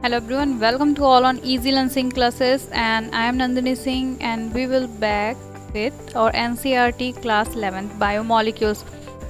Hello everyone, welcome to all on Easy Learning classes and I am Nandini Singh and we will back with our NCERT class 11th biomolecules.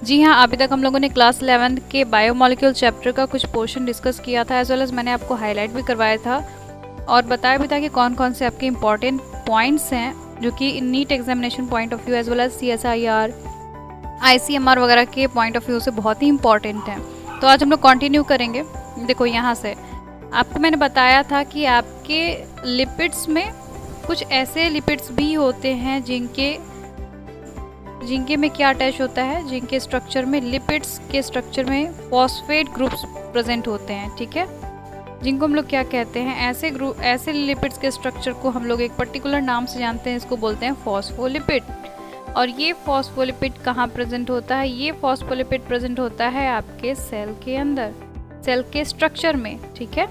जी हाँ, अभी तक हम लोगों ने class 11th के biomolecule chapter का कुछ पोर्शन डिस्कस किया था एज वेल एज मैंने आपको हाईलाइट भी करवाया था और बताया भी था कि कौन कौन से आपके इंपॉर्टेंट पॉइंट्स हैं जो कि NEET examination point of view as well as CSIR ICMR वगैरह के पॉइंट ऑफ व्यू से बहुत ही इंपॉर्टेंट हैं। तो आज हम लोग कंटिन्यू करेंगे। देखो यहाँ से आपको मैंने बताया था कि आपके लिपिड्स में कुछ ऐसे लिपिड्स भी होते हैं जिनके में क्या अटैच होता है, जिनके स्ट्रक्चर में लिपिड्स के स्ट्रक्चर में फॉस्फेट ग्रुप्स प्रेजेंट होते हैं, ठीक है, जिनको हम लोग क्या कहते हैं, ऐसे लिपिड्स के स्ट्रक्चर को हम लोग एक पर्टिकुलर नाम से जानते हैं, इसको बोलते हैं फॉस्फोलिपिड। और ये फॉस्फोलिपिड कहाँ प्रेजेंट होता है? ये फॉस्फोलिपिड प्रेजेंट होता है आपके सेल के अंदर, सेल के स्ट्रक्चर में, ठीक है।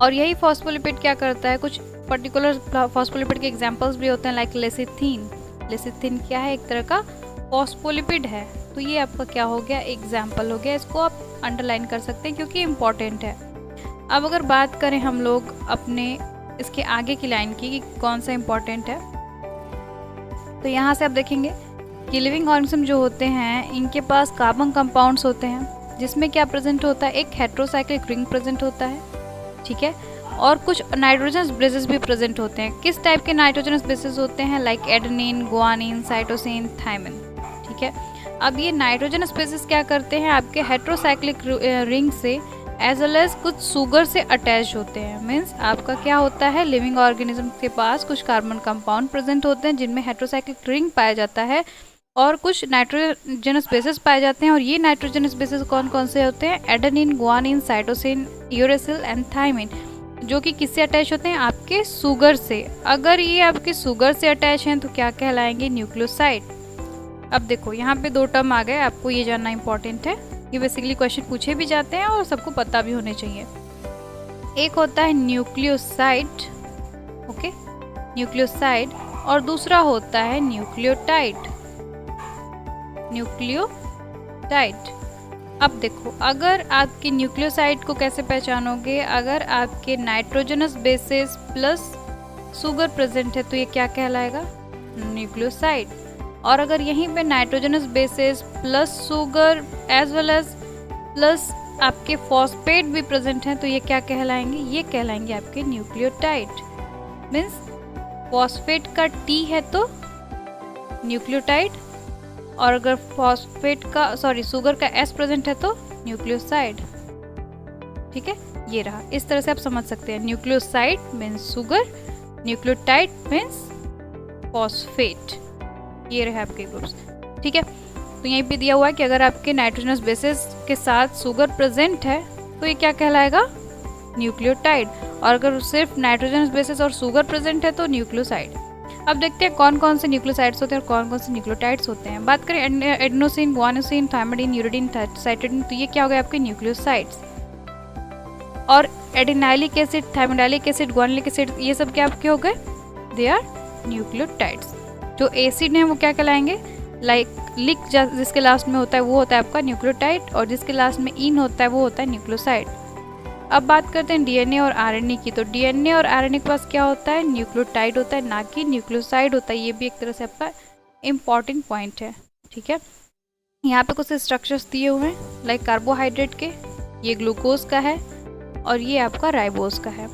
और यही फॉस्फोलिपिड क्या करता है, कुछ पर्टिकुलर फॉस्फोलिपिड के एग्जांपल्स भी होते हैं लाइक लेसिथिन। लेसिथिन क्या है? एक तरह का फॉस्फोलिपिड है। तो ये आपका क्या हो गया? एग्जाम्पल हो गया। इसको आप अंडरलाइन कर सकते हैं क्योंकि इम्पॉर्टेंट है। अब अगर बात करें हम लोग अपने इसके आगे की लाइन की कि कौन सा इम्पॉर्टेंट है, तो यहाँ से आप देखेंगे कि लिविंग ऑर्गेनिज्म जो होते हैं इनके पास कार्बन कंपाउंड्स होते हैं जिसमें क्या प्रेजेंट होता है, एक हेट्रोसाइक्लिक रिंग प्रेजेंट होता है, ठीक है, और कुछ नाइट्रोजनस बेसेस भी प्रेजेंट होते हैं। किस टाइप के नाइट्रोजनस बेसेस होते हैं? Like adenine, guanine, cytosine, thymine, ठीक है। अब ये नाइट्रोजनस बेसेस क्या करते हैं, आपके हेट्रोसाइक्लिक रिंग से एज वेल एज कुछ शुगर से अटैच होते हैं। मीन्स आपका क्या होता है, लिविंग ऑर्गेनिज्म के पास कुछ कार्बन कंपाउंड प्रेजेंट होते हैं जिनमें हेट्रोसाइक्लिक रिंग पाया जाता है और कुछ नाइट्रोजनस बेसेस पाए जाते हैं। और ये नाइट्रोजनस बेसेस कौन कौन से होते हैं? Adenine, guanine, cytosine, uracil and thymine, जो कि किससे अटैच होते हैं? आपके शुगर से। अगर ये आपके शुगर से अटैच हैं तो क्या कहलाएंगे? न्यूक्लियोसाइड। अब देखो यहाँ पे दो टर्म आ गए, आपको ये जानना इंपॉर्टेंट है। ये बेसिकली क्वेश्चन पूछे भी जाते हैं और सबको पता भी होने चाहिए। एक होता है न्यूक्लियोसाइड, ओके, न्यूक्लियोसाइड, और दूसरा होता है न्यूक्लियोटाइड। न्यूक्लियोटाइड। अब देखो, अगर आपके न्यूक्लियोसाइड को कैसे पहचानोगे? अगर आपके nitrogenous bases plus sugar present है तो ये क्या कहलाएगा? न्यूक्लियोसाइड। और अगर यहीं पे nitrogenous bases plus sugar as well as plus आपके फॉस्फेट भी प्रेजेंट हैं तो ये क्या कहलाएंगे? ये कहलाएंगे आपके न्यूक्लियोटाइड। मीन्स फॉस्फेट का T है तो न्यूक्लियोटाइड, और अगर शुगर का S प्रेजेंट है तो न्यूक्लियोसाइड, ठीक है। ये रहा, इस तरह से आप समझ सकते हैं। Nucleoside means sugar, nucleotide means phosphate. ये रहे आपके ग्रुप्स, ठीक है। तो यहीं पे दिया हुआ है कि अगर आपके नाइट्रोजनस बेसेस के साथ शुगर प्रेजेंट है तो ये क्या कहलाएगा? न्यूक्लियोटाइड। और अगर सिर्फ नाइट्रोजनस बेसेस और शुगर प्रेजेंट है तो न्यूक्लियोसाइड। अब देखते हैं कौन कौन से न्यूक्लियोसाइड्स होते हैं और कौन कौन से न्यूक्लियोटाइड्स होते हैं। बात करें adenosine, guanosine, thymidine, uridine, cytidine, तो ये क्या हो गए आपके न्यूक्लियोसाइड्स। और adenylic acid, thymidylic acid, guanylic acid, ये सब क्या आपके हो गए? They are nucleotides. जो एसिड है वो क्या कहलाएंगे? लाइक लिक जिसके लास्ट में होता है वो होता है आपका न्यूक्लियोटाइड, और जिसके लास्ट में इन होता है वो होता है न्यूक्लियोसाइड। अब बात करते हैं DNA और RNA की। तो DNA और RNA के पास क्या होता है? न्यूक्लियोटाइड होता है, ना कि न्यूक्लियोसाइड होता है। ये भी एक तरह से आपका इम्पॉर्टेंट पॉइंट है, ठीक है। यहाँ पे कुछ स्ट्रक्चर्स दिए हुए हैं लाइक कार्बोहाइड्रेट के, ये ग्लूकोज का है और ये आपका राइबोज का है।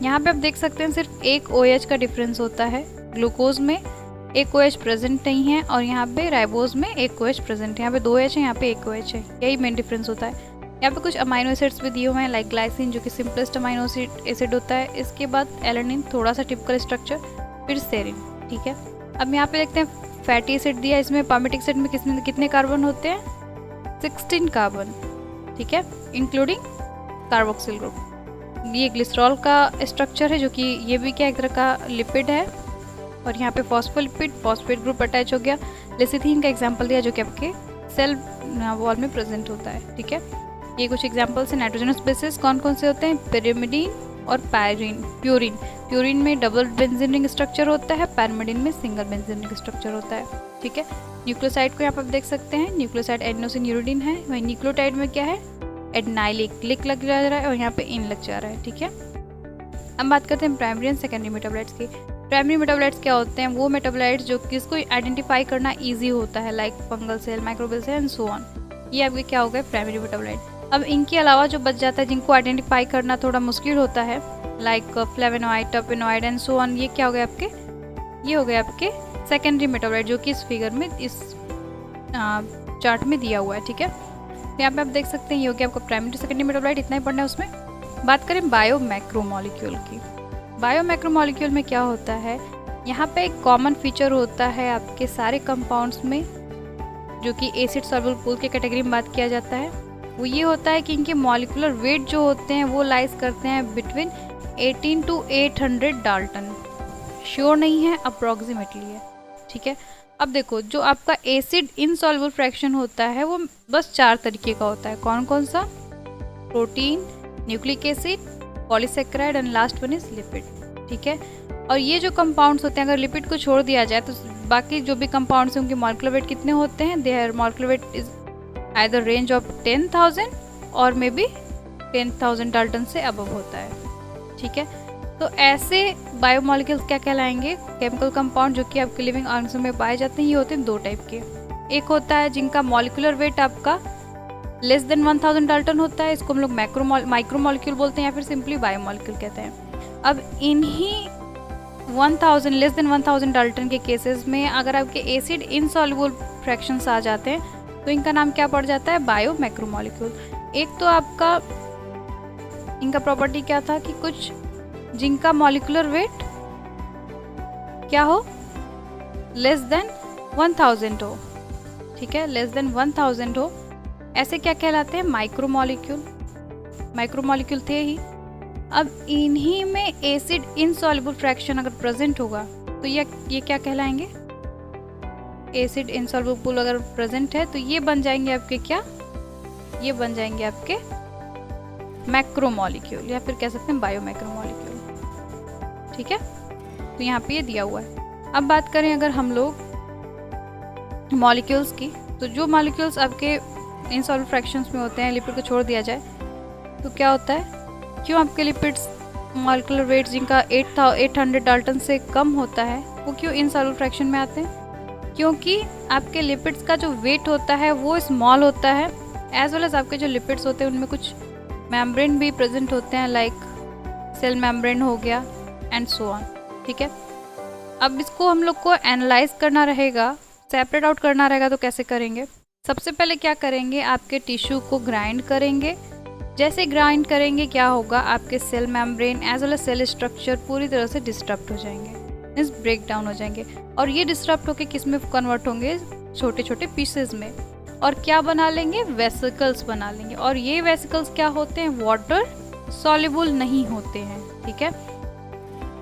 यहाँ पे आप देख सकते हैं सिर्फ एक OH का डिफरेंस होता है। ग्लूकोज में एक OH प्रेजेंट नहीं है और यहाँ पे राइबोज में एक OH प्रेजेंट है। यहाँ पे 2 H है, यहाँ पे एक OH है, यही मेन डिफरेंस होता है। यहाँ पे कुछ अमाइनो एसिड्स भी दिए हुए हैं लाइक ग्लाइसिन जो कि सिंपलेस्ट अमाइनो एसिड होता है। इसके बाद एलेनिन, थोड़ा सा टिपिकल स्ट्रक्चर, फिर सेरिन, ठीक है। अब यहाँ पे देखते हैं फैटी एसिड दिया, इसमें पामिटिक एसिड में कितने कार्बन होते हैं? 16 कार्बन, ठीक है, इंक्लूडिंग कार्बोक्सिल ग्रुप। ये ग्लिसरॉल का स्ट्रक्चर है जो कि ये भी क्या एक तरह का लिपिड है। और यहाँ पे फॉस्फोलिपिड, फॉस्फेट ग्रुप अटैच हो गया। लेसिथिन का एग्जांपल दिया जो कि आपके सेल वॉल में प्रेजेंट होता है, ठीक है। ये कुछ एग्जांपल्स हैं। नाइट्रोजनस बेसेस कौन कौन से होते हैं? पिरिमिडीन और प्यूरिन। प्यूरिन में डबल बेंजीन रिंग स्ट्रक्चर होता है, पैरिमिडीन में सिंगल बेंजीन रिंग स्ट्रक्चर होता है, ठीक है। न्यूक्लियोसाइड को यहाँ पर आप देख सकते हैं, न्यूक्लियोसाइड एडेनोसिन, यूरिडिन है। वहीं न्यूक्लियोटाइड में क्या है? एडनाइलिक लग जा रहा है और यहाँ पे इन लग जा रहा है, ठीक है। अब बात करते हैं प्राइमरी एंड सेकेंडरी मेटाबोलाइट्स की। प्राइमरी मेटाबोलाइट्स क्या होते हैं? वो मेटाबोलाइट्स जो किसको आइडेंटिफाई करना ईजी होता है, like fungal cell, microbial cell and so on. ये आपके क्या हो गए? Primary metabolite. अब इनके अलावा जो बच जाता है जिनको आइडेंटिफाई करना थोड़ा मुश्किल होता है, like flavonoid, टर्पेनॉइड and so on, ये क्या हो गए आपके? ये हो गए आपके सेकेंडरी मेटाबोलाइट, जो कि इस फिगर में, इस चार्ट में दिया हुआ है, ठीक है। तो यहाँ पे आप देख सकते हैं ये हो गया आपका प्राइमरी सेकेंडरी मेटाबोलाइट, इतना ही पढ़ना है उसमें। बात करें बायो मैक्रोमोलिक्यूल की। बायो मैक्रोमोलिक्यूल में क्या होता है? यहाँ पे एक कॉमन फीचर होता है आपके सारे कंपाउंड्स में, जो कि एसिड सॉल्युबल पूल के कैटेगरी में बात किया जाता है। वो ये होता है कि इनके मॉलिक्यूलर वेट जो होते हैं वो लाइज करते हैं बिटवीन 18 to 800 डाल्टन। श्योर नहीं है, अप्रॉक्सीमेटली है, ठीक है। अब देखो, जो आपका एसिड इनसॉल्युबल फ्रैक्शन होता है वो बस 4 तरीके का होता है। कौन कौन सा? Protein, nucleic acid, polysaccharide and last one is lipid, ठीक है। और ये जो कंपाउंड्स होते हैं, अगर लिपिड को छोड़ दिया जाए तो बाकी जो भी कंपाउंड्स हैं उनके मॉलिक्यूलर वेट कितने होते हैं? Their molecular weight is either range of 10,000 और मे बी 10,000 डाल्टन से अबव होता है, ठीक है। तो ऐसे बायोमॉलिक्यूल्स क्या कहलाएंगे? केमिकल कंपाउंड जो कि आपके लिविंग ऑर्गेनिज्म में पाए जाते हैं। ये होते हैं 2 टाइप के। एक होता है जिनका मॉलिक्यूलर वेट आपका लेस देन 1000 डाल्टन होता है, इसको हम लोग माइक्रोमॉलिक्यूल बोलते हैं या फिर सिंपली बायोमॉलिक्यूल कहते हैं। अब इन्हीं 1000 लेस देन 1000 डाल्टन के केसेस में अगर आपके एसिड इनसॉल्युबल फ्रैक्शंस आ जाते हैं तो इनका नाम क्या पड़ जाता है? Bio macromolecule. एक तो आपका इनका प्रॉपर्टी क्या था कि कुछ जिनका मॉलिक्यूलर वेट क्या हो? लेस देन 1000 हो, ठीक है, लेस देन 1000 हो, ऐसे क्या कहलाते हैं? माइक्रोमॉलिक्यूल। माइक्रोमॉलिक्यूल थे ही। अब इन्हीं में एसिड इनसॉल्युबल फ्रैक्शन अगर प्रेजेंट होगा तो ये क्या कहलाएंगे? एसिड इनसॉल्युबल पूल अगर प्रेजेंट है तो ये बन जाएंगे आपके क्या? ये बन जाएंगे आपके मैक्रोमॉलिक्यूल या फिर कह सकते हैं बायो मैक्रोमॉलिक्यूल, ठीक है। तो यहाँ पे ये दिया हुआ है। अब बात करें अगर हम लोग मॉलिक्यूल्स की, तो जो मॉलिक्यूल्स आपके इनसॉल्युबल फ्रैक्शंस में होते हैं, लिपिड को छोड़ दिया जाए तो क्या होता है? क्यों आपके लिपिड्स मॉलिक्यूलर वेट जिनका 800 डाल्टन से कम होता है वो क्यों इनसॉल्युबल फ्रैक्शन में आते हैं? क्योंकि आपके लिपिड्स का जो वेट होता है वो स्मॉल होता है, एज वेल एज आपके जो लिपिड्स होते हैं उनमें कुछ मेम्ब्रेन भी प्रेजेंट होते हैं, लाइक सेल मेम्ब्रेन हो गया एंड सो ऑन, ठीक है। अब इसको हम लोग को एनालाइज करना रहेगा, सेपरेट आउट करना रहेगा, तो कैसे करेंगे? सबसे पहले क्या करेंगे? आपके टिश्यू को ग्राइंड करेंगे। जैसे ग्राइंड करेंगे क्या होगा? आपके cell membrane as well as cell structure पूरी तरह से डिस्टर्ब हो जाएंगे, मीन्स ब्रेक डाउन हो जाएंगे। और ये डिस्टर्ब होकर किस में कन्वर्ट होंगे? छोटे छोटे पीसेस में। और क्या बना लेंगे? वेसिकल्स बना लेंगे। और ये वेसिकल्स क्या होते हैं? वाटर सॉल्युबल नहीं होते हैं, ठीक है।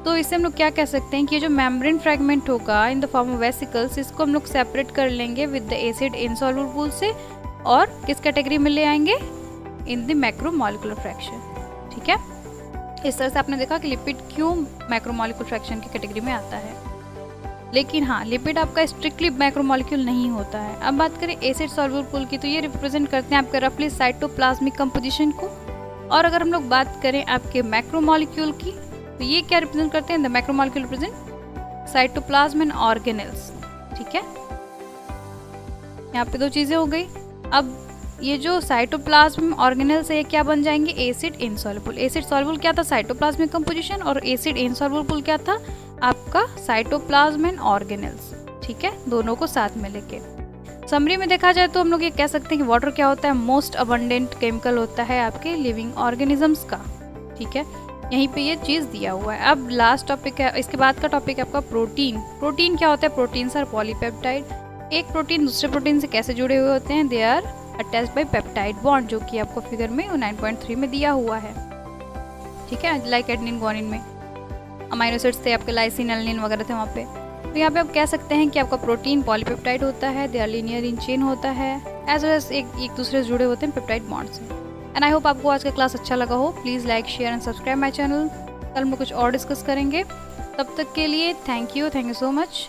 तो इसे हम लोग क्या कह सकते हैं कि ये जो मेम्ब्रेन फ्रैगमेंट होगा in the form of vesicles, इसको हम लोग सेपरेट कर लेंगे with the acid insoluble pool से, और किस कैटेगरी में ले आएंगे? इन द मैक्रोमॉलिक्यूलर फ्रैक्शन, ठीक है। इस तरह से आपने देखा कि लिपिड क्यों मैक्रोमॉलिक्यूलर फ्रैक्शन की कैटेगरी में आता है। लेकिन हाँ, लिपिड आपका स्ट्रिक्टली मैक्रोमॉलिक्यूल नहीं होता है। अब बात करें एसिड सॉल्युबल पूल की, तो ये रिप्रेजेंट करते हैं आपके रफली साइटोप्लाज्मिक कंपोजिशन को। और अगर हम लोग बात करें आपके मैक्रोमॉलिक्यूल की, तो ये क्या रिप्रेजेंट करते हैं? The macromolecule represent cytoplasm and organelles, ठीक है। यहाँ पे 2 चीजें हो गई। अब ये जो साइटोप्लाज्म ऑर्गेनेल्स है ये क्या बन जाएंगे? Acid insoluble. एसिड सॉल्युबल क्या था? Cytoplasmic composition. और एसिड इनसॉल्युबल पूल क्या था? आपका साइटोप्लाज्म एंड ऑर्गेनेल्स, ठीक है, दोनों को साथ में लेके। समरी में देखा जाए तो हम लोग ये कह सकते हैं कि वाटर क्या होता है? मोस्ट अबंडेंट केमिकल होता है आपके लिविंग ऑर्गेनिजम्स का, ठीक है। यहीं पे ये चीज़ दिया हुआ है। अब लास्ट टॉपिक है, इसके बाद का टॉपिक है आपका प्रोटीन। प्रोटीन क्या होता है? Proteins are polypeptide. एक प्रोटीन दूसरे प्रोटीन से कैसे जुड़े हुए होते हैं? They are attached by peptide bond, जो कि आपको फिगर में 9.3 में दिया हुआ है, ठीक है। लाइक एडेनिन गुआनिन में अमाइनो एसिड्स थे आपके, लाइसिन एलनिन वगैरह थे वहाँ पे। तो यहाँ पे आप कह सकते हैं कि आपका प्रोटीन पॉलीपेप्टाइड होता है, they are linear in chain होता है, एज वेल एज एक दूसरे से जुड़े होते हैं पेप्टाइड बॉन्ड से। एंड आई होप आपको आज का क्लास अच्छा लगा हो। Please like, share and subscribe my channel. कल हम कुछ और डिस्कस करेंगे। तब तक के लिए थैंक यू सो मच।